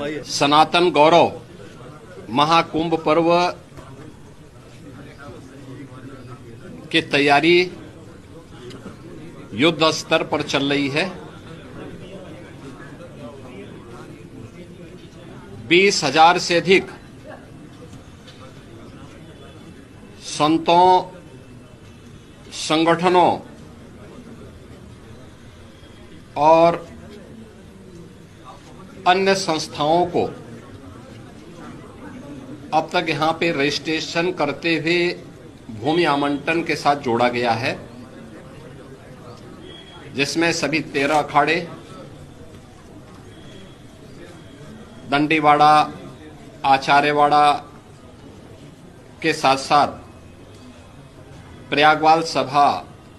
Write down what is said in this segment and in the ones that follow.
सनातन गौरव महाकुंभ पर्व की तैयारी युद्ध स्तर पर चल रही है। 20,000 से अधिक संतों, संगठनों और अन्य संस्थाओं को अब तक यहां पे रजिस्ट्रेशन करते हुए भूमि आवंटन के साथ जोड़ा गया है, जिसमें सभी 13 अखाड़े, दंडीवाड़ा, आचार्यवाड़ा के साथ साथ प्रयागवाल सभा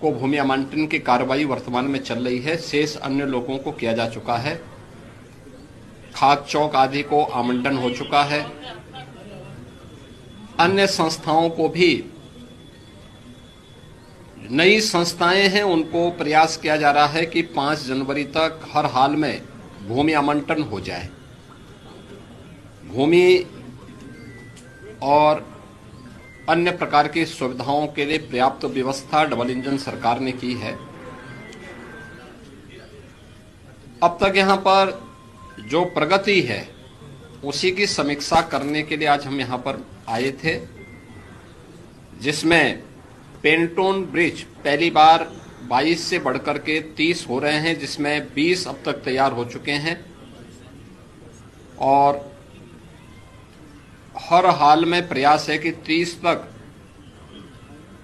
को भूमि आवंटन की कार्रवाई वर्तमान में चल रही है। शेष अन्य लोगों को किया जा चुका है। खाक चौक आदि को आवंटन हो चुका है। अन्य संस्थाओं को भी, नई संस्थाएं हैं, उनको प्रयास किया जा रहा है कि 5 जनवरी तक हर हाल में भूमि आवंटन हो जाए। भूमि और अन्य प्रकार की सुविधाओं के लिए पर्याप्त व्यवस्था डबल इंजन सरकार ने की है। अब तक यहां पर जो प्रगति है उसी की समीक्षा करने के लिए आज हम यहां पर आए थे, जिसमें पेंटोन ब्रिज पहली बार 22 से बढ़कर के 30 हो रहे हैं, जिसमें 20 अब तक तैयार हो चुके हैं और हर हाल में प्रयास है कि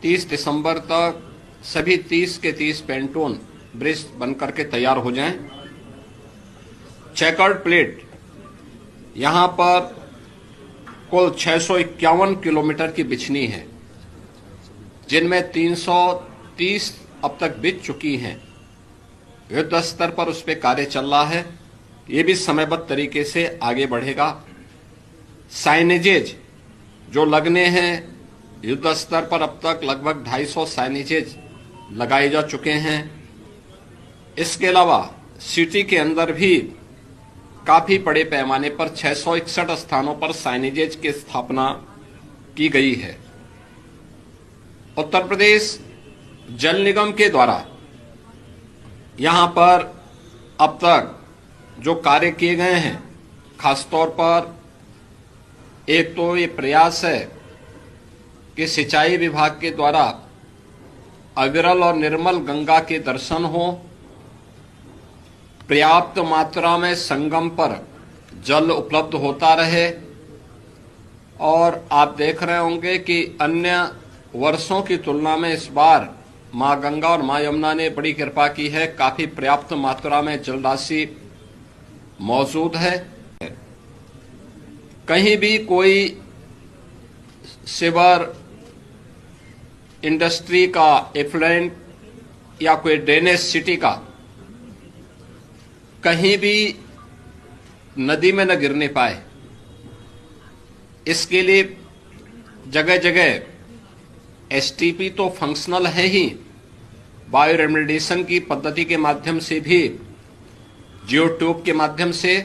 30 दिसंबर तक सभी 30 के 30 पेंटोन ब्रिज बनकर के तैयार हो जाएं। चेकर्ड प्लेट यहां पर कुल 651 किलोमीटर की बिछनी है, जिनमें 330 अब तक बिछ चुकी हैं। युद्ध स्तर पर उस पर कार्य चल रहा है। ये भी समयबद्ध तरीके से आगे बढ़ेगा। साइनेजेज जो लगने हैं, युद्ध स्तर पर अब तक लगभग 250 साइनेजेज लगाए जा चुके हैं। इसके अलावा सिटी के अंदर भी काफी बड़े पैमाने पर 661 स्थानों पर साइनेजेज की स्थापना की गई है। उत्तर प्रदेश जल निगम के द्वारा यहां पर अब तक जो कार्य किए गए हैं, खासतौर पर एक तो ये प्रयास है कि सिंचाई विभाग के द्वारा अविरल और निर्मल गंगा के दर्शन हो, पर्याप्त मात्रा में संगम पर जल उपलब्ध होता रहे। और आप देख रहे होंगे कि अन्य वर्षों की तुलना में इस बार मां गंगा और मां यमुना ने बड़ी कृपा की है। काफी पर्याप्त मात्रा में जल राशि मौजूद है। कहीं भी कोई सीवर, इंडस्ट्री का एफ्लुएंट या कोई ड्रेनेज सिटी का कहीं भी नदी में न गिरने पाए, इसके लिए जगह जगह एसटीपी तो फंक्शनल है ही, बायो रेमेडिएशन की पद्धति के माध्यम से भी, जियो ट्यूब के माध्यम से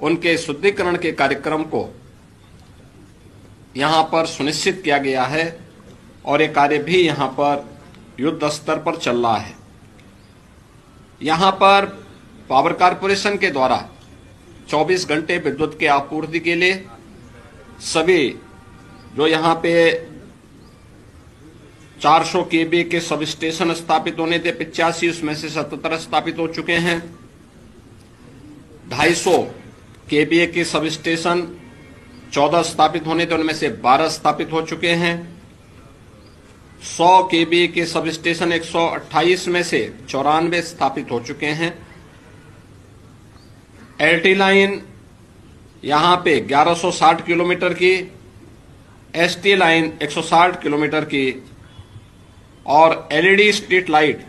उनके शुद्धिकरण के कार्यक्रम को यहां पर सुनिश्चित किया गया है और ये कार्य भी यहां पर युद्ध स्तर पर चल रहा है। यहां पर पावर कारपोरेशन के द्वारा 24 घंटे विद्युत की आपूर्ति के लिए सभी जो यहां पे 400 केवी के सब स्टेशन स्थापित होने थे, 85 उसमें से 77 स्थापित हो चुके हैं। 250 केवीए के सब स्टेशन 14 स्थापित होने थे, उनमें से 12 स्थापित हो चुके हैं। 100 केवीए के सब स्टेशन 128 में से 94 स्थापित हो चुके हैं। एलटी लाइन यहां पे 1160 किलोमीटर की, एसटी लाइन 160 किलोमीटर की और एलईडी स्ट्रीट लाइट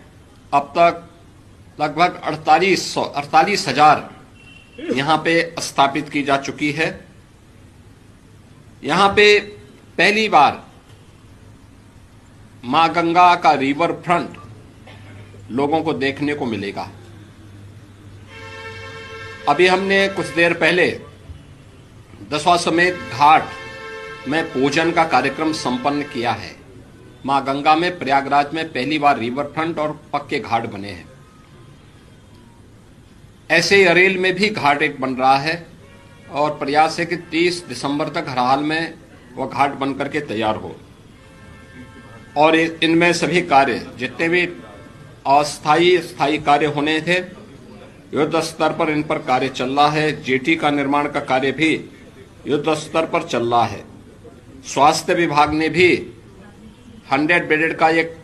अब तक लगभग 48,000 यहां पे स्थापित की जा चुकी है। यहां पे पहली बार मां गंगा का रिवर फ्रंट लोगों को देखने को मिलेगा। अभी हमने कुछ देर पहले दशाश्वमेध घाट में पूजन का कार्यक्रम संपन्न किया है। मां गंगा में प्रयागराज में पहली बार रिवर फ्रंट और पक्के घाट बने हैं। ऐसे ही अरेल में भी घाट एक बन रहा है और प्रयास है कि 30 दिसंबर तक हर हाल में वह घाट बन करके तैयार हो और इनमें सभी कार्य जितने भी अस्थायी स्थायी कार्य होने थे युद्ध स्तर पर इन पर कार्य चल रहा है। जेटी का निर्माण का कार्य भी युद्ध स्तर पर चल रहा है। स्वास्थ्य विभाग ने भी 100 बेडेड का एक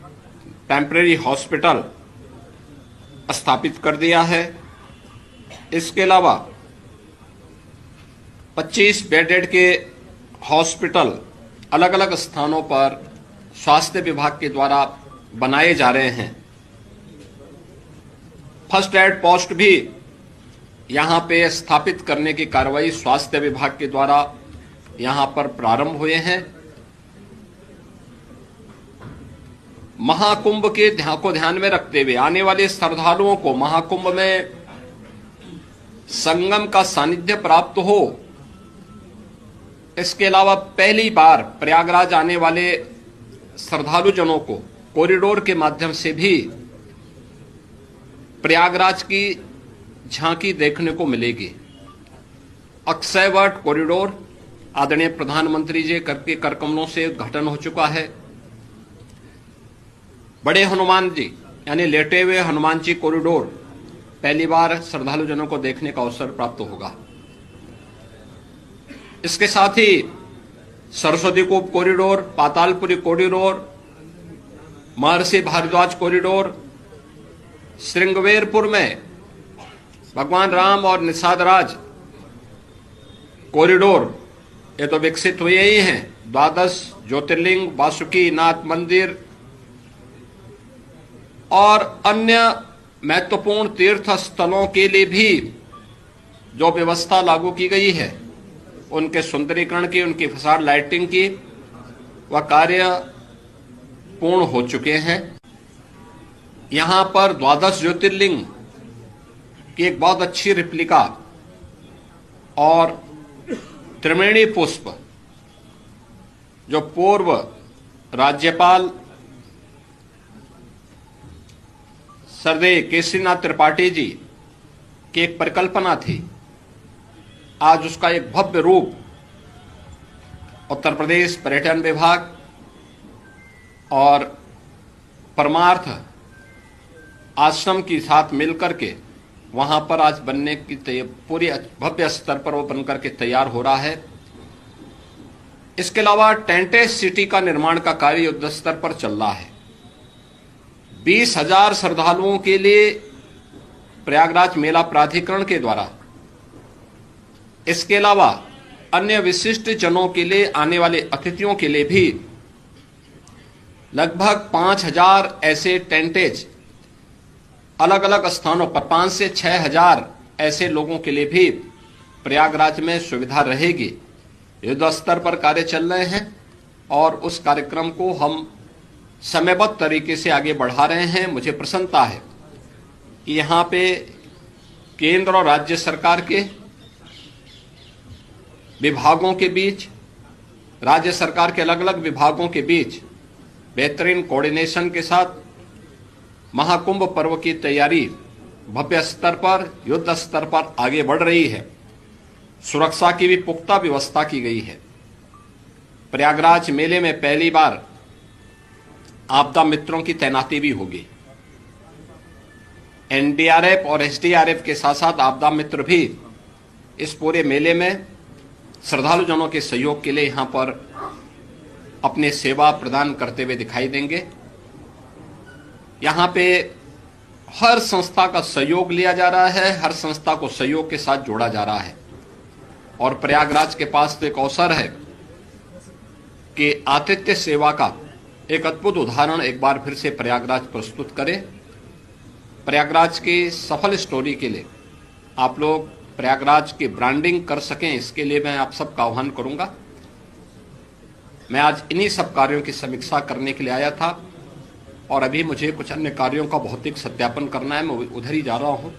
टेम्परेरी हॉस्पिटल स्थापित कर दिया है। इसके अलावा 25 बेडेड के हॉस्पिटल अलग अलग स्थानों पर स्वास्थ्य विभाग के द्वारा बनाए जा रहे हैं। फर्स्ट एड पोस्ट भी यहां पे स्थापित करने की कार्रवाई स्वास्थ्य विभाग के द्वारा यहां पर प्रारंभ हुए हैं। महाकुंभ के ध्यान में रखते हुए आने वाले श्रद्धालुओं को महाकुंभ में संगम का सानिध्य प्राप्त हो, इसके अलावा पहली बार प्रयागराज आने वाले श्रद्धालु जनों को कॉरिडोर के माध्यम से भी प्रयागराज की झांकी देखने को मिलेगी। अक्षयवट कॉरिडोर आदरणीय प्रधानमंत्री जी करके करकमलों से उद्घाटन हो चुका है। बड़े हनुमान जी यानी लेटे हुए हनुमान जी कॉरिडोर पहली बार श्रद्धालु जनों को देखने का अवसर प्राप्त होगा। इसके साथ ही सरस्वती कूप कॉरिडोर, पातालपुरी कॉरिडोर, महर्षि भारद्वाज कॉरिडोर, श्रृंगवेरपुर में भगवान राम और निषादराज कॉरिडोर ये तो विकसित हुए ही हैं। 12 ज्योतिर्लिंग, वासुकी नाथ मंदिर और अन्य महत्वपूर्ण तीर्थ स्थलों के लिए भी जो व्यवस्था लागू की गई है, उनके सुंदरीकरण की, उनकी फसाड लाइटिंग की, वह कार्य पूर्ण हो चुके हैं। यहां पर 12 ज्योतिर्लिंग की एक बहुत अच्छी रिप्लिका और त्रिवेणी पुष्प जो पूर्व राज्यपाल सरदेय केसरीनाथ त्रिपाठी जी की एक परिकल्पना थी, आज उसका एक भव्य रूप उत्तर प्रदेश पर्यटन विभाग और परमार्थ आश्रम के साथ मिलकर के वहां पर आज बनने की पूरी भव्य स्तर पर वो बनकर के तैयार हो रहा है। इसके अलावा टेंटेज सिटी का निर्माण का कार्य युद्ध स्तर पर चल रहा है। 20,000 श्रद्धालुओं के लिए प्रयागराज मेला प्राधिकरण के द्वारा, इसके अलावा अन्य विशिष्ट जनों के लिए, आने वाले अतिथियों के लिए भी लगभग 5,000 ऐसे टेंटेज अलग अलग स्थानों पर 5 से 6,000 ऐसे लोगों के लिए भी प्रयागराज में सुविधा रहेगी। युद्ध स्तर पर कार्य चल रहे हैं और उस कार्यक्रम को हम समयबद्ध तरीके से आगे बढ़ा रहे हैं। मुझे प्रसन्नता है कि यहाँ पे केंद्र और राज्य सरकार के विभागों के बीच, राज्य सरकार के अलग अलग विभागों के बीच बेहतरीन कोऑर्डिनेशन के साथ महाकुंभ पर्व की तैयारी भव्य स्तर पर, युद्ध स्तर पर आगे बढ़ रही है। सुरक्षा की भी पुख्ता व्यवस्था की गई है। प्रयागराज मेले में पहली बार आपदा मित्रों की तैनाती भी होगी। एनडीआरएफ और एसडीआरएफ के साथ साथ आपदा मित्र भी इस पूरे मेले में श्रद्धालु जनों के सहयोग के लिए यहां पर अपनी सेवा प्रदान करते हुए दिखाई देंगे। यहां पे हर संस्था का सहयोग लिया जा रहा है, हर संस्था को सहयोग के साथ जोड़ा जा रहा है और प्रयागराज के पास तो एक अवसर है कि आतिथ्य सेवा का एक अद्भुत उदाहरण एक बार फिर से प्रयागराज प्रस्तुत करे। प्रयागराज की सफल स्टोरी के लिए आप लोग प्रयागराज की ब्रांडिंग कर सकें, इसके लिए मैं आप सबका आह्वान करूंगा। मैं आज इन्हीं सब कार्यों की समीक्षा करने के लिए आया था और अभी मुझे कुछ अन्य कार्यों का भौतिक सत्यापन करना है, मैं उधर ही जा रहा हूं।